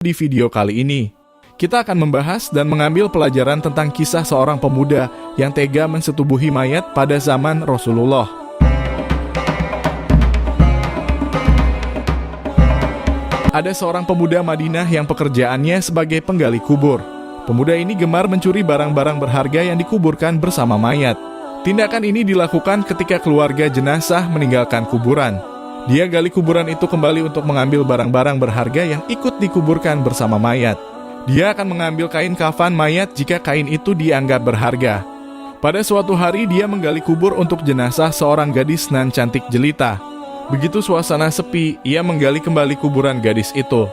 Di video kali ini, kita akan membahas dan mengambil pelajaran tentang kisah seorang pemuda yang tega mensetubuhi mayat pada zaman Rasulullah. Ada seorang pemuda Madinah yang pekerjaannya sebagai penggali kubur. Pemuda ini gemar mencuri barang-barang berharga yang dikuburkan bersama mayat. Tindakan ini dilakukan ketika keluarga jenazah meninggalkan kuburan. Dia gali kuburan itu kembali untuk mengambil barang-barang berharga yang ikut dikuburkan bersama mayat. Dia akan mengambil kain kafan mayat jika kain itu dianggap berharga. Pada suatu hari dia menggali kubur untuk jenazah seorang gadis nan cantik jelita. Begitu suasana sepi, ia menggali kembali kuburan gadis itu.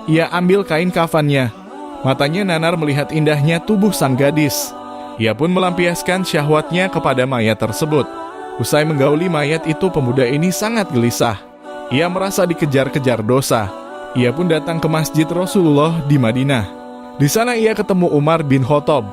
Ia ambil kain kafannya. Matanya nanar melihat indahnya tubuh sang gadis. Ia pun melampiaskan syahwatnya kepada mayat tersebut. Usai menggauli mayat itu, pemuda ini sangat gelisah. Ia merasa dikejar-kejar dosa. Ia pun datang ke masjid Rasulullah di Madinah. Di sana ia ketemu Umar bin Khattab.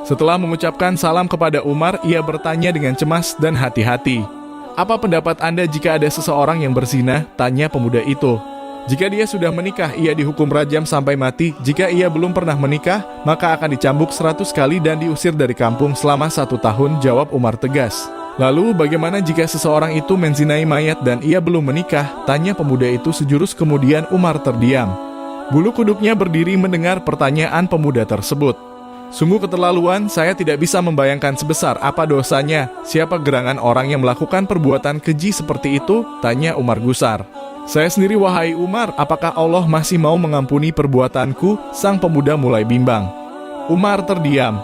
Setelah mengucapkan salam kepada Umar, ia bertanya dengan cemas dan hati-hati. "Apa pendapat Anda jika ada seseorang yang berzina?" tanya pemuda itu. "Jika dia sudah menikah, ia dihukum rajam sampai mati. Jika ia belum pernah menikah, maka akan dicambuk 100 kali dan diusir dari kampung selama 1 tahun, jawab Umar tegas. "Lalu bagaimana jika seseorang itu menzinai mayat dan ia belum menikah?" tanya pemuda itu. Sejurus kemudian Umar terdiam. Bulu kuduknya berdiri mendengar pertanyaan pemuda tersebut. "Sungguh keterlaluan, saya tidak bisa membayangkan sebesar apa dosanya. Siapa gerangan orang yang melakukan perbuatan keji seperti itu?" tanya Umar gusar. "Saya sendiri wahai Umar, apakah Allah masih mau mengampuni perbuatanku?" sang pemuda mulai bimbang. Umar terdiam.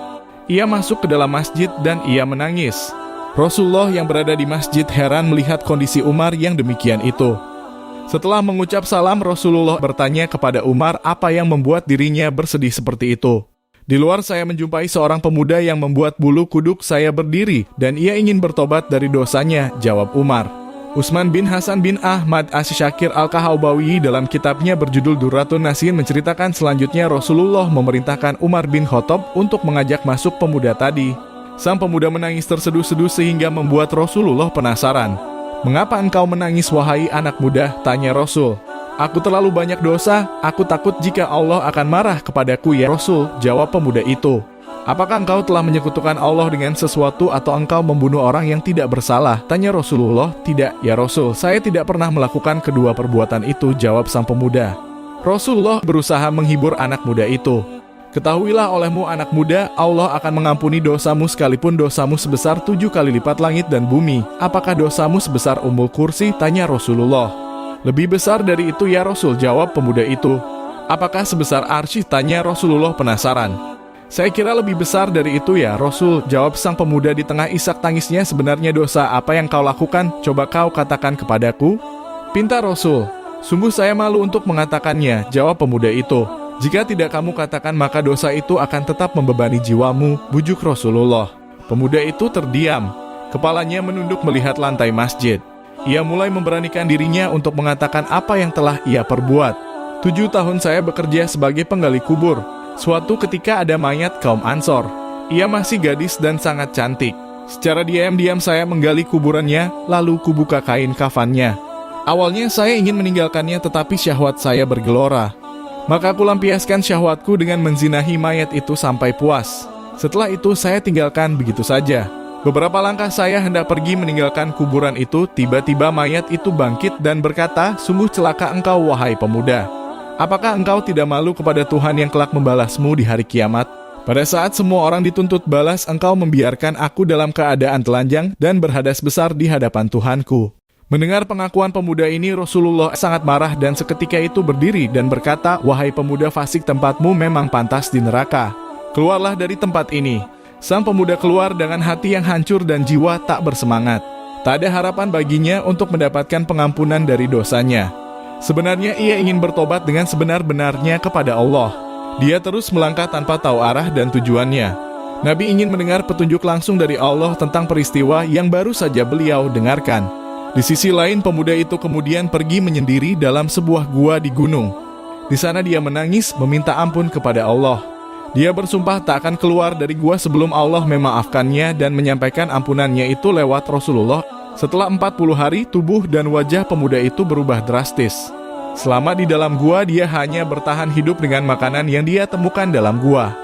Ia masuk ke dalam masjid dan ia menangis. Rasulullah yang berada di masjid heran melihat kondisi Umar yang demikian itu. Setelah mengucap salam, Rasulullah bertanya kepada Umar apa yang membuat dirinya bersedih seperti itu. "Di luar saya menjumpai seorang pemuda yang membuat bulu kuduk saya berdiri dan ia ingin bertobat dari dosanya," jawab Umar. Utsman bin Hasan bin Ahmad Asy-Syakir Al-Kahaubawi dalam kitabnya berjudul Durratun Nasin menceritakan selanjutnya Rasulullah memerintahkan Umar bin Khattab untuk mengajak masuk pemuda tadi. Sang pemuda menangis terseduh-seduh sehingga membuat Rasulullah penasaran. "Mengapa engkau menangis wahai anak muda?" tanya Rasul. "Aku terlalu banyak dosa, aku takut jika Allah akan marah kepadaku ya Rasul," jawab pemuda itu. "Apakah engkau telah menyekutukan Allah dengan sesuatu atau engkau membunuh orang yang tidak bersalah?" tanya Rasulullah. "Tidak ya Rasul, saya tidak pernah melakukan kedua perbuatan itu," jawab sang pemuda. Rasulullah berusaha menghibur anak muda itu. "Ketahuilah olehmu anak muda, Allah akan mengampuni dosamu sekalipun dosamu sebesar 7 kali lipat langit dan bumi. Apakah dosamu sebesar Ummul Kursi?" tanya Rasulullah. "Lebih besar dari itu ya Rasul," jawab pemuda itu. "Apakah sebesar Arsy?" tanya Rasulullah penasaran. "Saya kira lebih besar dari itu ya Rasul," jawab sang pemuda di tengah isak tangisnya. "Sebenarnya dosa apa yang kau lakukan? Coba kau katakan kepadaku," pinta Rasul. "Sungguh saya malu untuk mengatakannya," jawab pemuda itu. "Jika tidak kamu katakan maka dosa itu akan tetap membebani jiwamu," bujuk Rasulullah. Pemuda itu terdiam. Kepalanya menunduk melihat lantai masjid. Ia mulai memberanikan dirinya untuk mengatakan apa yang telah ia perbuat. 7 tahun saya bekerja sebagai penggali kubur. Suatu ketika ada mayat kaum Ansor. Ia masih gadis dan sangat cantik. Secara diam-diam saya menggali kuburannya, lalu kubuka kain kafannya. Awalnya saya ingin meninggalkannya tetapi syahwat saya bergelora. Maka aku lampiaskan syahwatku dengan menzinahi mayat itu sampai puas. Setelah itu saya tinggalkan begitu saja. Beberapa langkah saya hendak pergi meninggalkan kuburan itu, tiba-tiba mayat itu bangkit dan berkata, "Sungguh celaka engkau wahai pemuda. Apakah engkau tidak malu kepada Tuhan yang kelak membalasmu di hari kiamat? Pada saat semua orang dituntut balas, engkau membiarkan aku dalam keadaan telanjang dan berhadas besar di hadapan Tuhanku." Mendengar pengakuan pemuda ini, Rasulullah sangat marah dan seketika itu berdiri dan berkata, "Wahai pemuda fasik, tempatmu memang pantas di neraka. Keluarlah dari tempat ini." Sang pemuda keluar dengan hati yang hancur dan jiwa tak bersemangat. Tak ada harapan baginya untuk mendapatkan pengampunan dari dosanya. Sebenarnya ia ingin bertobat dengan sebenar-benarnya kepada Allah. Dia terus melangkah tanpa tahu arah dan tujuannya. Nabi ingin mendengar petunjuk langsung dari Allah tentang peristiwa yang baru saja beliau dengarkan. Di sisi lain, pemuda itu kemudian pergi menyendiri dalam sebuah gua di gunung. Di sana dia menangis meminta ampun kepada Allah. Dia bersumpah tak akan keluar dari gua sebelum Allah memaafkannya dan menyampaikan ampunannya itu lewat Rasulullah. Setelah 40 hari, tubuh dan wajah pemuda itu berubah drastis. Selama di dalam gua, dia hanya bertahan hidup dengan makanan yang dia temukan dalam gua.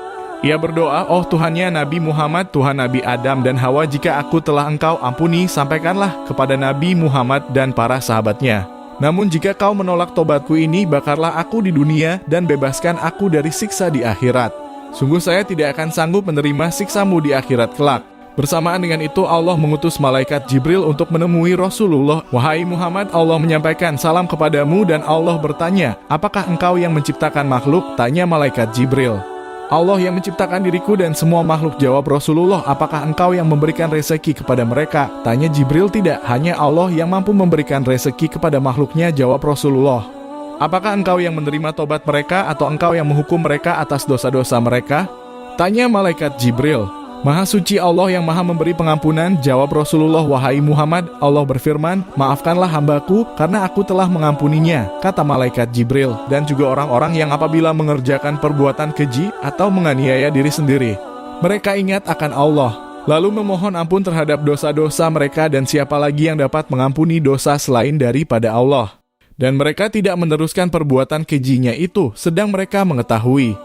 Ia berdoa, "Oh Tuhannya Nabi Muhammad, Tuhan Nabi Adam dan Hawa, jika aku telah Engkau ampuni, sampaikanlah kepada Nabi Muhammad dan para sahabatnya. Namun jika kau menolak tobatku ini, bakarlah aku di dunia dan bebaskan aku dari siksa di akhirat. Sungguh saya tidak akan sanggup menerima siksamu di akhirat kelak." Bersamaan dengan itu Allah mengutus malaikat Jibril untuk menemui Rasulullah. "Wahai Muhammad, Allah menyampaikan salam kepadamu dan Allah bertanya, apakah engkau yang menciptakan makhluk?" Tanya malaikat Jibril. "Allah yang menciptakan diriku dan semua makhluk," jawab Rasulullah. "Apakah engkau yang memberikan rezeki kepada mereka?" Tanya Jibril. "Tidak, hanya Allah yang mampu memberikan rezeki kepada makhluknya," jawab Rasulullah. "Apakah engkau yang menerima tobat mereka atau engkau yang menghukum mereka atas dosa-dosa mereka?" Tanya malaikat Jibril. "Maha suci Allah yang maha memberi pengampunan," jawab Rasulullah. "Wahai Muhammad, Allah berfirman, maafkanlah hambaku karena aku telah mengampuninya," kata malaikat Jibril. "Dan juga orang-orang yang apabila mengerjakan perbuatan keji atau menganiaya diri sendiri, mereka ingat akan Allah, lalu memohon ampun terhadap dosa-dosa mereka, dan siapa lagi yang dapat mengampuni dosa selain daripada Allah. Dan mereka tidak meneruskan perbuatan kejinya itu, sedang mereka mengetahui."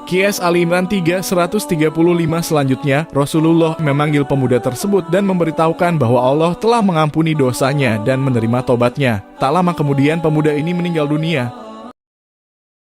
QS Ali Imran 3, 135 selanjutnya, Rasulullah memanggil pemuda tersebut dan memberitahukan bahwa Allah telah mengampuni dosanya dan menerima tobatnya. Tak lama kemudian pemuda ini meninggal dunia.